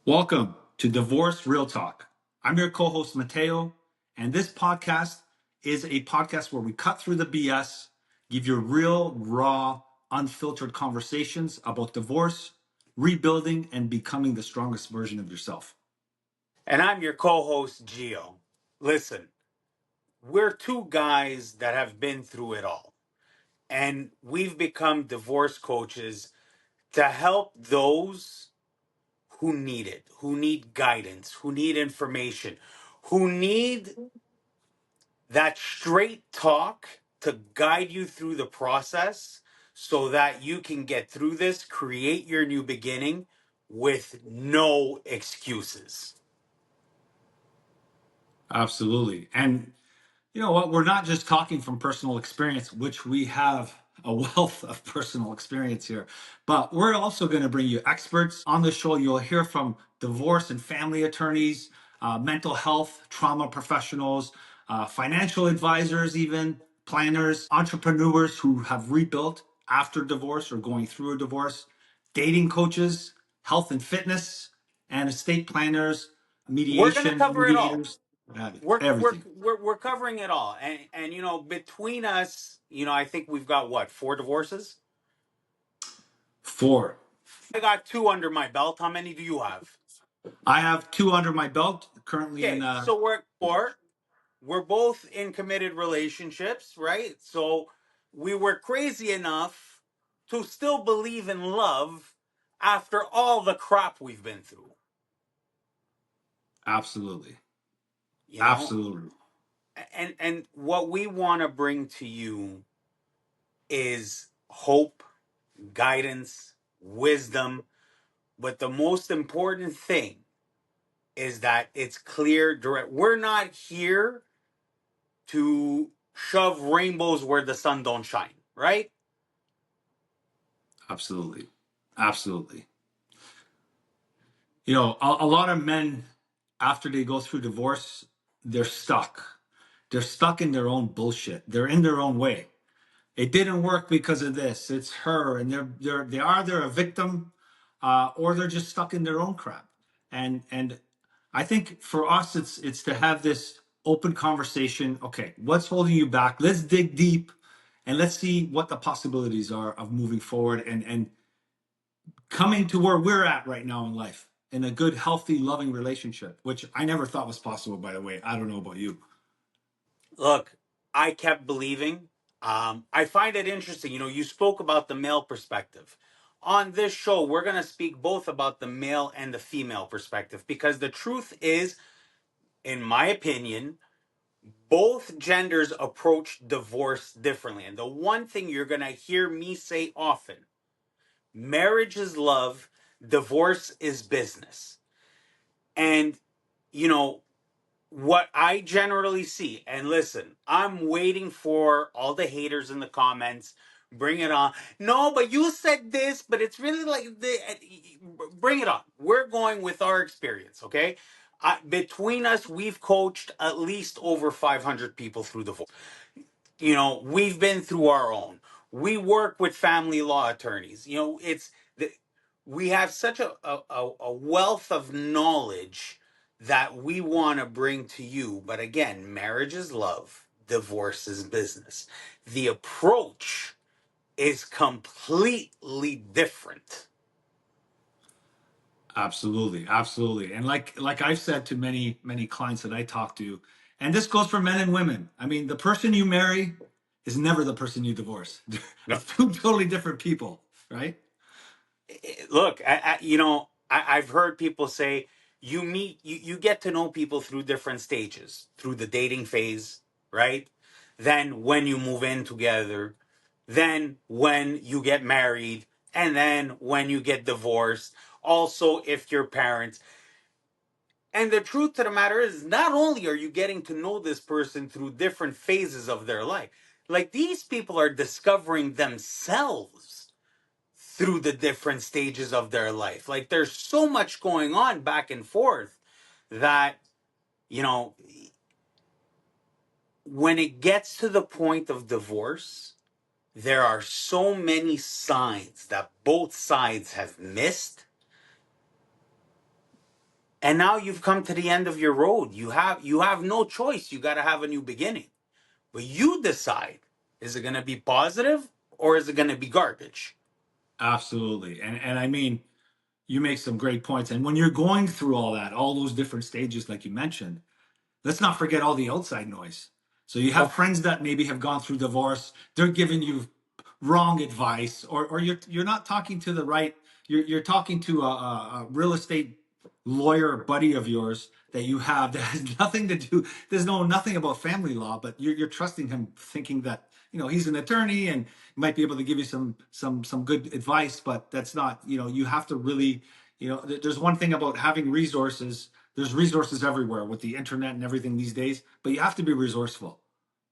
Welcome to Divorce Real Talk. I'm your co host, Matteo, and this podcast is a podcast where we cut through the BS, give you real, raw, unfiltered conversations about divorce, rebuilding, and becoming the strongest version of yourself. And I'm your co host, Gio. Listen, we're two guys that have been through it all. And we've become divorce coaches to help those who need it, who need guidance, who need information, who need that straight talk to guide you through the process so that you can get through this, create your new beginning with no excuses. Absolutely. And you know what? We're not just talking from personal experience, which we have a wealth of personal experience here, but we're also going to bring you experts on the show. You'll hear from divorce and family attorneys, mental health, trauma professionals, financial advisors, even planners, entrepreneurs who have rebuilt after divorce or going through a divorce, dating coaches, health and fitness, and estate planners, We're going to mediation cover it all. mediators, we're we're everything. we're covering it all, and between us, I think we've got what, 4 divorces. Four. I got 2 under my belt. How many do you have? I have two under my belt currently in Okay, so we're both in committed relationships, right? So we were crazy enough to still believe in love after all the crap we've been through. absolutely. you know Absolutely. and what we want to bring to you is hope, guidance, wisdom. But the most important thing is that it's clear, direct. We're not here to shove rainbows where the sun don't shine, right? Absolutely. Absolutely. You know, a lot of men, after they go through divorce, they're stuck. They're stuck in their own bullshit. They're in their own way. It didn't work because of this. It's her, and they're a victim, or they're just stuck in their own crap. And I think for us, it's to have this open conversation. Okay, what's holding you back? Let's dig deep, and let's see what the possibilities are of moving forward and coming to where we're at right now in life in a good, healthy, loving relationship, which I never thought was possible. By the way, I don't know about you. Look, I kept believing. I find it interesting. You spoke about the male perspective. On this show, we're going to speak both about the male and the female perspective because the truth is, in my opinion, both genders approach divorce differently. And the one thing you're going to hear me say often: marriage is love, divorce is business. And, you know, what I generally see, and listen, I'm waiting for all the haters in the comments. Bring it on. No, but you said this, but it's really like bring it on. We're going with our experience, okay? Between us, we've coached at least over 500 people through divorce. We've been through our own. We work with family law attorneys. We have such a wealth of knowledge that we want to bring to you. But again, marriage is love, divorce is business. The approach is completely different. Absolutely, absolutely. And like I've said to many clients that I talk to, and this goes for men and women. I mean, the person you marry is never the person you divorce. No. It's two totally different people, right? Look, I've heard people say you get to know people through different stages, through the dating phase, right? Then when you move in together, then when you get married, and then when you get divorced. Also, if you're parents. And the truth to the matter is, not only are you getting to know this person through different phases of their life, like these people are discovering themselves through the different stages of their life. Like there's so much going on back and forth that, you know, when it gets to the point of divorce, there are so many signs that both sides have missed And now you've come to the end of your road. You have no choice. You got to have a new beginning. But you decide, is it going to be positive or is it going to be garbage? Absolutely. And I mean, you make some great points. And when you're going through all that, all those different stages, like you mentioned, let's not forget all the outside noise. So you have Oh, friends that maybe have gone through divorce. They're giving you wrong advice, or you're not talking to the right. You're talking to a real estate lawyer buddy of yours that you have that has nothing to do. There's nothing about family law, but you're trusting him, thinking that he's an attorney and might be able to give you some good advice. But that's not. You have to really. There's one thing about having resources. There's resources everywhere with the internet and everything these days, but you have to be resourceful,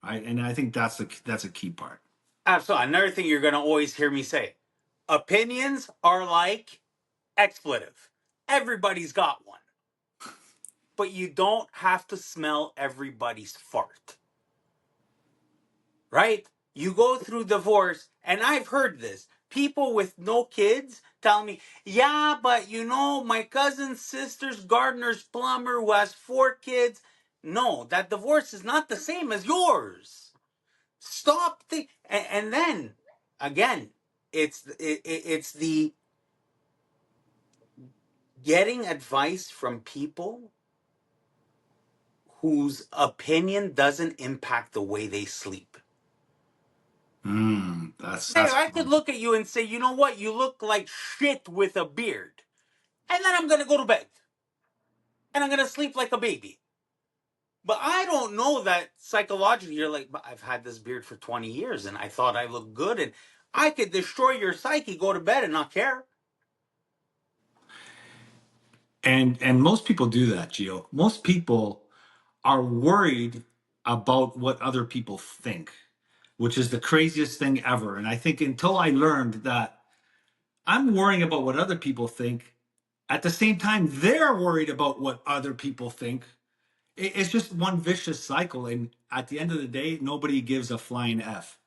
right? And I think that's a key part. absolutely. Another thing you're going to always hear me say, opinions are like expletive. Everybody's got one. But you don't have to smell everybody's fart, right? You go through divorce, and I've heard this. People with no kids tell me, yeah, but my cousin's sister's gardener's plumber who has 4 kids. No, that divorce is not the same as yours. Stop the and then again, it's the getting advice from people whose opinion doesn't impact the way they sleep. Hey, That's I could look at you and say, you know what? You look like shit with a beard. And then I'm going to go to bed. And I'm going to sleep like a baby. But I don't know that psychologically you're like, but I've had this beard for 20 years and I thought I looked good. And I could destroy your psyche, go to bed and not care. and most people do that, Gio. Most people are worried about what other people think, which is the craziest thing ever. And I think until I learned that I'm worrying about what other people think, at the same time they're worried about what other people think. It's just one vicious cycle, and at the end of the day, nobody gives a flying F.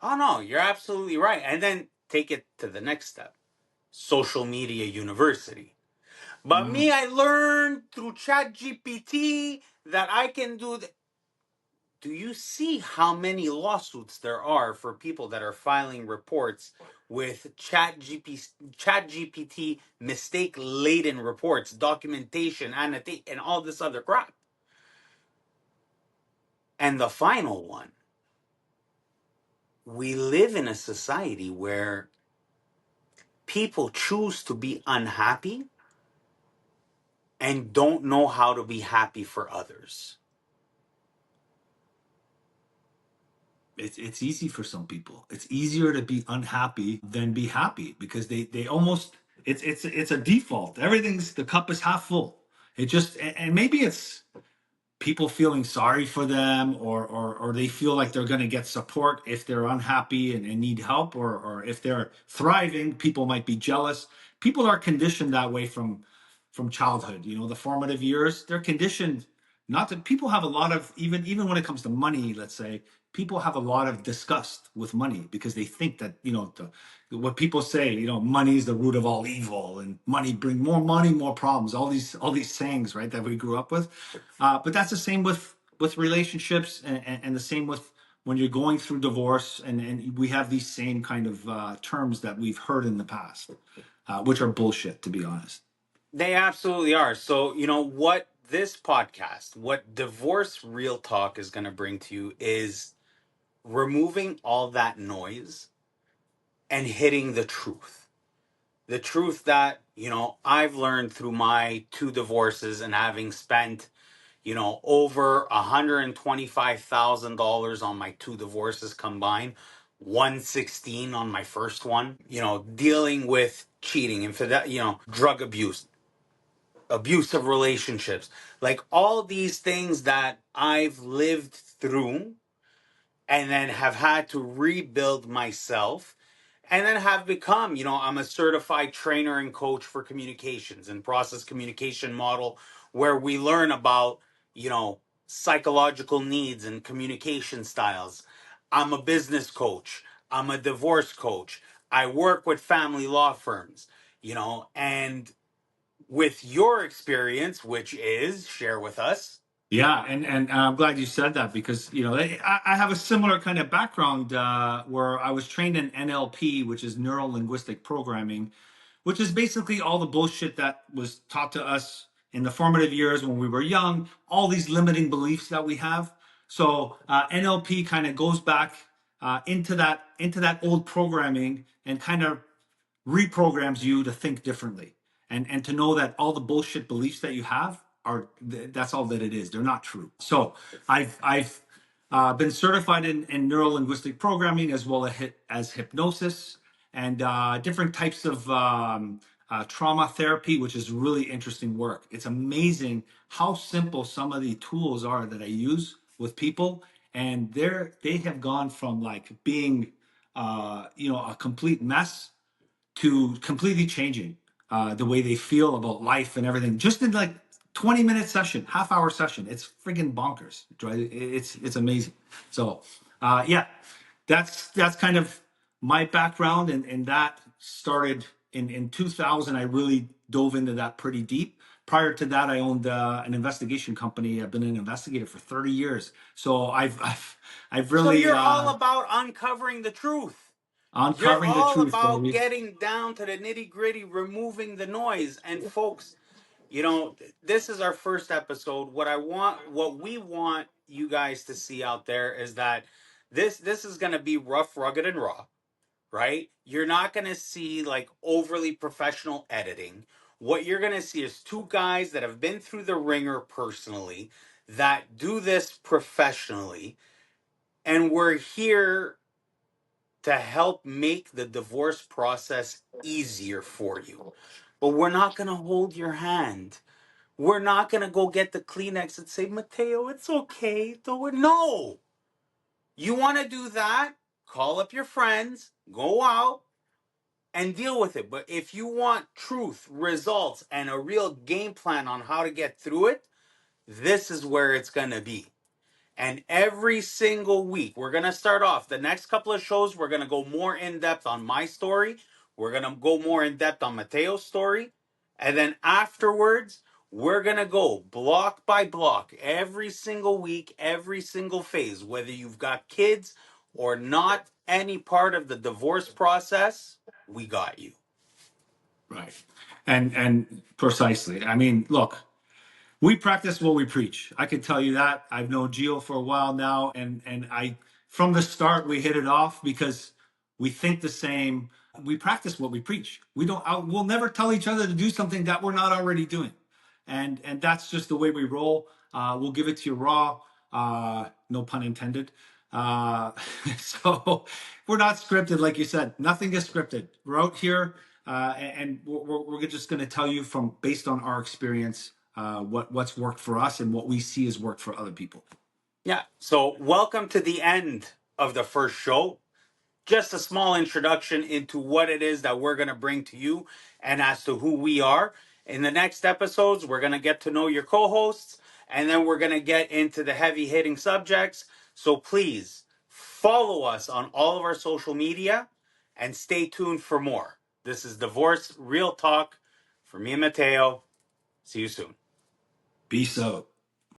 Oh, no, you're absolutely right. And then take it to the next step, social media university. But me, Mm. I learned through ChatGPT that I can do. Do you see how many lawsuits there are for people that are filing reports with ChatGPT mistake laden reports, documentation, annotate, and all this other crap? And the final one, we live in a society where people choose to be unhappy and don't know how to be happy for others. It's easy for some people. It's easier to be unhappy than be happy because they almost it's a default. Everything's the cup is half full. It just and maybe it's people feeling sorry for them or they feel like they're going to get support if they're unhappy and need help or if they're thriving people might be jealous. People are conditioned that way from childhood, the formative years. They're conditioned not to. People have a lot of, even when it comes to money, let's say, people have a lot of disgust with money because they think that what people say, money is the root of all evil and money bring more money, more problems, all these sayings, right, that we grew up with. But that's the same with relationships, and the same with when you're going through divorce, and we have these same kind of terms that we've heard in the past, which are bullshit, to be honest. They absolutely are. So, what this podcast, what Divorce Real Talk is going to bring to you is removing all that noise and hitting the truth. The truth that, I've learned through my 2 divorces and having spent, over $125,000 on my 2 divorces combined, 116 on my first one, dealing with cheating, infidelity, drug abuse, abusive relationships, like all these things that I've lived through and then have had to rebuild myself and then have become, I'm a certified trainer and coach for communications and process communication model where we learn about, psychological needs and communication styles. I'm a business coach. I'm a divorce coach. I work with family law firms, and with your experience, which is share with us. Yeah, and I'm glad you said that because I have a similar kind of background where I was trained in NLP, which is neuro linguistic programming, which is basically all the bullshit that was taught to us in the formative years when we were young, all these limiting beliefs that we have. So NLP kind of goes back into that old programming and kind of reprograms you to think differently and to know that all the bullshit beliefs that you have are that's all that it is. They're not true. So I've been certified in neuro linguistic programming as well as hypnosis and different types of trauma therapy, which is really interesting work. It's amazing how simple some of the tools are that I use with people, and they have gone from like being a complete mess to completely changing the way they feel about life and everything just in like 20-minute session, half-hour session. It's friggin' bonkers, right? It's amazing. So yeah, that's kind of my background, and that started in 2000. I really dove into that pretty deep. Prior to that, I owned an investigation company. I've been an investigator for 30 years, so I've So really you're all about uncovering the truth. You're uncovering the all truth, about baby. getting down to the nitty gritty, removing the noise. And folks, this is our first episode. What we want you guys to see out there is that this is going to be rough, rugged, and raw, right? You're not going to see like overly professional editing. What you're going to see is two guys that have been through the ringer personally, that do this professionally, and we're here to help make the divorce process easier for you. But we're not going to hold your hand. We're not going to go get the Kleenex and say, Mateo, it's okay. No. You want to do that? Call up your friends, go out and deal with it. But if you want truth, results, and a real game plan on how to get through it, this is where it's going to be. And every single week, we're going to start off the next couple of shows. We're going to go more in depth on my story. We're going to go more in depth on Mateo's story. And then afterwards, we're going to go block by block every single week, every single phase, whether you've got kids or not, any part of the divorce process, we got you. Right. And precisely. I mean, look, we practice what we preach. I can tell you that. I've known Gio for a while now, and I from the start we hit it off because we think the same. We practice what we preach. We'll never tell each other to do something that we're not already doing, and that's just the way we roll. We'll give it to you raw, no pun intended. Uh, so we're not scripted, like you said. Nothing is scripted. We're out here, and we're just going to tell you from based on our experience what's worked for us and what we see has worked for other people. Yeah. So, welcome to the end of the first show. Just a small introduction into what it is that we're going to bring to you and as to who we are. In the next episodes, we're going to get to know your co hosts, and then we're going to get into the heavy hitting subjects. So please follow us on all of our social media and stay tuned for more. This is Divorce Real Talk for me and Mateo. See you soon. Peace out.